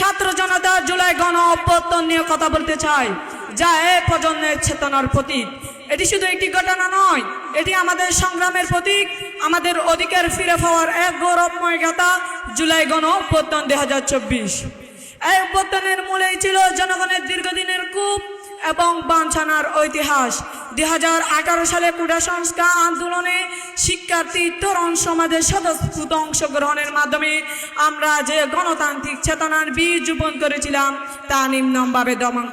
ছাত্র জনতা জুলাই গণ অভ্যুত্থান নিয়ে কথা বলতে চাই, যা এই প্রজন্মের চেতনার প্রতীক। এটি শুধু একটি ঘটনা নয়, এটি আমাদের সংগ্রামের প্রতীক, আমাদের অধিকার ফিরে পাওয়ার এক গৌরবময় গাথা। জুলাই গণ অভ্যুত্থান 2024। এই অভ্যুত্থানের মূলেই ছিল জনগণের দীর্ঘদিনের কূপ এবং বাঞ্ছানার ঐতিহাস। 2018 সালে কোটা সংস্কার আন্দোলনে শিক্ষার্থী তরুণ সমাজের স্বতঃস্ফূর্ত অংশগ্রহণের মাধ্যমে আমরা যে গণতান্ত্রিক চেতনার বীজ রোপণ করেছিলাম তা নিম্নভাবে দমন।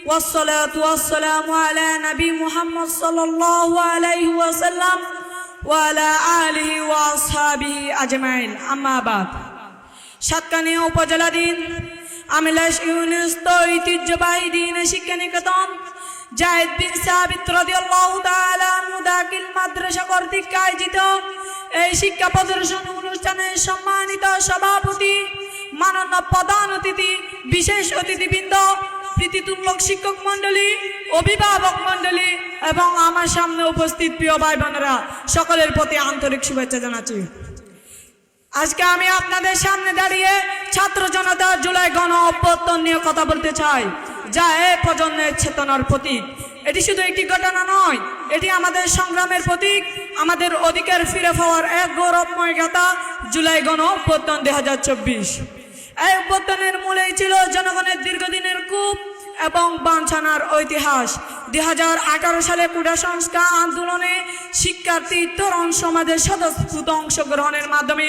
ওয়াসসালাতু ওয়াসসালামু আলা নবী মুহাম্মদ সাল্লাল্লাহু আলাইহি ওয়াসাল্লাম ওয়া আলা আলিহি ওয়া আসহাবিহি আজমাইন। আম্মা বাদ। সাতকানিয়া উপজেলাধীন আমিলাস ইউনুস ঐতিহ্যবাহী দ্বীন শিক্ষা নিকেতন জায়েদ বিন সাবিত রাদিয়াল্লাহু তাআলা আনহু দাখিল মাদ্রাসা কর্তৃক আয়োজিত এই শিক্ষা প্রদর্শন অনুষ্ঠানের সম্মানিত সভাপতি, মাননীয় প্রধান অতিথি, বিশেষ অতিথিবৃন্দ, প্রীতিতুল্যক শিক্ষক মণ্ডলী, অভিভাবক মণ্ডলী এবং আমার সামনে উপস্থিত প্রিয় ভাই বোনেরা, সকলের প্রতি আন্তরিক শুভেচ্ছা জানাচ্ছি। আজকে আমি আপনাদের সামনে দাঁড়িয়ে ছাত্র জনতা জুলাই গণ অভ্যুত্থান নিয়ে কথা বলতে চাই, যা এই প্রজন্মের চেতনার প্রতীক। এটি শুধু একটি ঘটনা নয়, এটি আমাদের সংগ্রামের প্রতীক, আমাদের অধিকার ফিরে পাওয়ার এক গৌরবময় গাথা। জুলাই গণ অভ্যুত্থান 2024। এই অভ্যুত্থানের মূলেই ছিল জনগণের দীর্ঘদিনের কূপ এবং বাঞ্ছানার ঐতিহাস। 2018 সালে কোটা সংস্কার আন্দোলনে শিক্ষার্থী তরুণ সমাজের স্বতঃস্ফূর্ত অংশগ্রহণের মাধ্যমে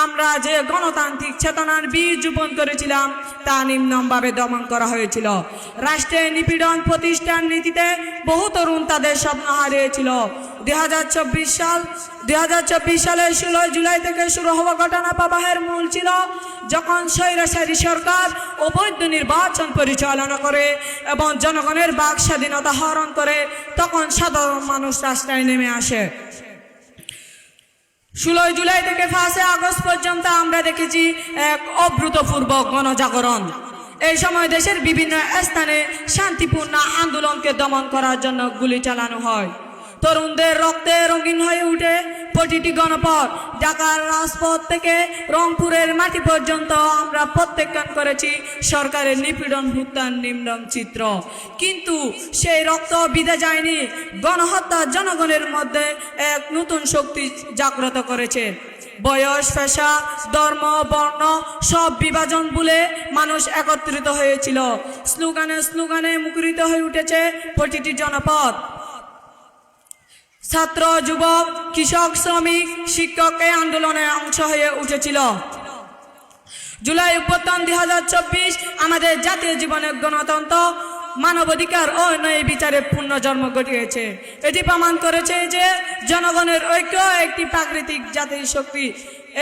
আমরা যে গণতান্ত্রিক চেতনার বীজ রোপণ করেছিলাম তা নিম্নভাবে দমন করা হয়েছিল। রাষ্ট্রের নিপীড়ন প্রতিষ্ঠান নীতিতে বহু তরুণ তাদের স্বপ্ন হারিয়েছিল। 2024 সালের 16 জুলাই থেকে শুরু হওয়া ঘটনা প্রবাহের মূল ছিল যখন স্বৈরাচারী সরকার অবৈধ নির্বাচন পরিচালনা করে এবং জনগণের বাক স্বাধীনতা হরণ করে, তখন সাধারণ মানুষ রাস্তায় নেমে আসে। 16 জুলাই থেকে 5 আগস্ট পর্যন্ত আমরা দেখেছি এক অভূতপূর্ব গণজাগরণ। এই সময় দেশের বিভিন্ন স্থানে শান্তিপূর্ণ আন্দোলনকে দমন করার জন্য গুলি চালানো হয়। তরুণদের রক্তে রঙিন হয়ে উঠে প্রতিটি গণপথ। ঢাকার রাজপথ থেকে রংপুরের মাটি পর্যন্ত আমরা প্রত্যাখ্যান করেছি সরকারের নিপীড়ন হত্যার নিম্ন চিত্র। কিন্তু সেই রক্ত বিধে যায়নি। গণহত্যা জনগণের মধ্যে এক নতুন শক্তি জাগ্রত করেছে। বয়স, পেশা, ধর্ম, বর্ণ সব বিভাজন ভুলে মানুষ একত্রিত হয়েছিল। স্লোগানে স্লোগানে মুখরিত হয়ে উঠেছে প্রতিটি জনপদ। ছাত্র, যুবক, কৃষক, শ্রমিক, শিক্ষক এই আন্দোলনে অংশ হয়ে উঠেছিল। জুলাই অভ্যুত্থান 2024 আমাদের জাতীয় জীবনের গণতন্ত্র, মানবাধিকার ও ন্যায় বিচারে পুনর্জন্ম ঘটিয়েছে। এটি প্রমাণ করেছে যে জনগণের ঐক্য একটি প্রাকৃতিক জাতীয় শক্তি।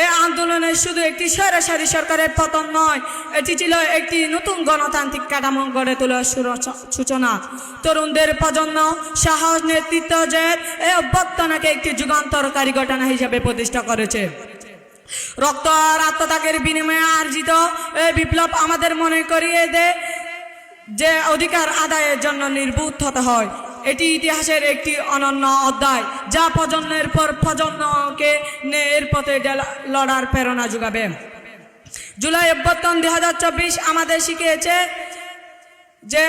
এই আন্দোলনে শুধু একটি স্বৈরাচারী সরকারের পতন নয়, এটি ছিল একটি নতুন গণতান্ত্রিক কাঠামো গড়ে তোলার সূচনা। তরুণদের প্রজন্ম, সাহস, নেতৃত্ব যে এই অভ্যুত্থানকে একটি যুগান্তরকারী ঘটনা হিসেবে প্রতিষ্ঠা করেছে। রক্ত আর আত্মত্যাগের বিনিময়ে অর্জিত এই বিপ্লব আমাদের মনে করিয়ে দেয় যে অধিকার আদায়ের জন্য নির্বুদ্ধ হতে হয়। এটি ইতিহাসের একটি অনন্য অধ্যায়, যা প্রজন্মের পর প্রজন্মকে ন্যায়ের পথে লড়ার প্রেরণা যোগাবে। জুলাই অভ্যুত্থান 2024 আমাদের শিখিয়েছে যে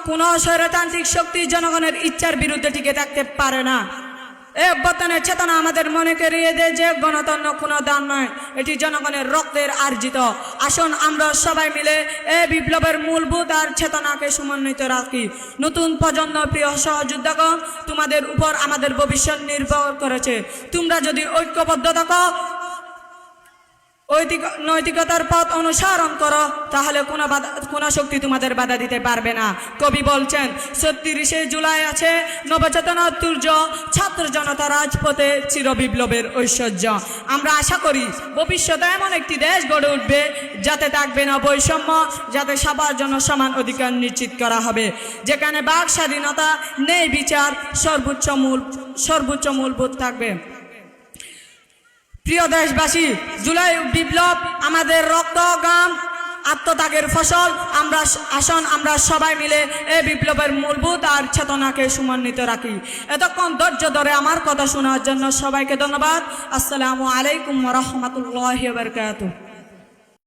কোনো স্বৈরতান্ত্রিক শক্তি জনগণের ইচ্ছার বিরুদ্ধে টিকে থাকতে পারে না। এই অভ্যুত্থানের চেতনা আমাদের মনে করিয়ে দেয় যে গণতন্ত্র কোনো দান নয়, এটি জনগণের রক্তের অর্জিত। আসুন আমরা সবাই মিলে এই বিপ্লবের মূলভূত আর চেতনাকে সমন্বিত রাখি। নতুন প্রজন্ম, প্রিয় সহযোদ্ধাগণ, তোমাদের উপর আমাদের ভবিষ্যৎ নির্ভর করেছে। তোমরা যদি ঐক্যবদ্ধ থাকো, নৈতিকতার পথ অনুসরণ করো, তাহলে কোনো শক্তি তোমাদের বাধা দিতে পারবে না। কবি বলছেন, 36 জুলাই আছে নবচেতনার তুর্য, ছাত্র জনতা রাজপথে চির বিপ্লবের ঐশ্বর্য। আমরা আশা করি ভবিষ্যতে এমন একটি দেশ গড়ে উঠবে যাতে থাকবে না বৈষম্য, যাতে সবার জন্য সমান অধিকার নিশ্চিত করা হবে, যেখানে বাক স্বাধীনতা, ন্যায় বিচার সর্বোচ্চ মূলভূত থাকবে। প্রিয় দেশবাসী, জুলাই বিপ্লব আমাদের রক্ত, ঘাম, আত্মত্যাগের ফসল। আসুন আমরা সবাই মিলে এই বিপ্লবের মূলভূত আর চেতনাকে সমন্বিত রাখি। এতক্ষণ ধৈর্য ধরে আমার কথা শোনার জন্য সবাইকে ধন্যবাদ। আসসালামু আলাইকুম ওয়া রাহমাতুল্লাহি ওয়া বারাকাতুহু।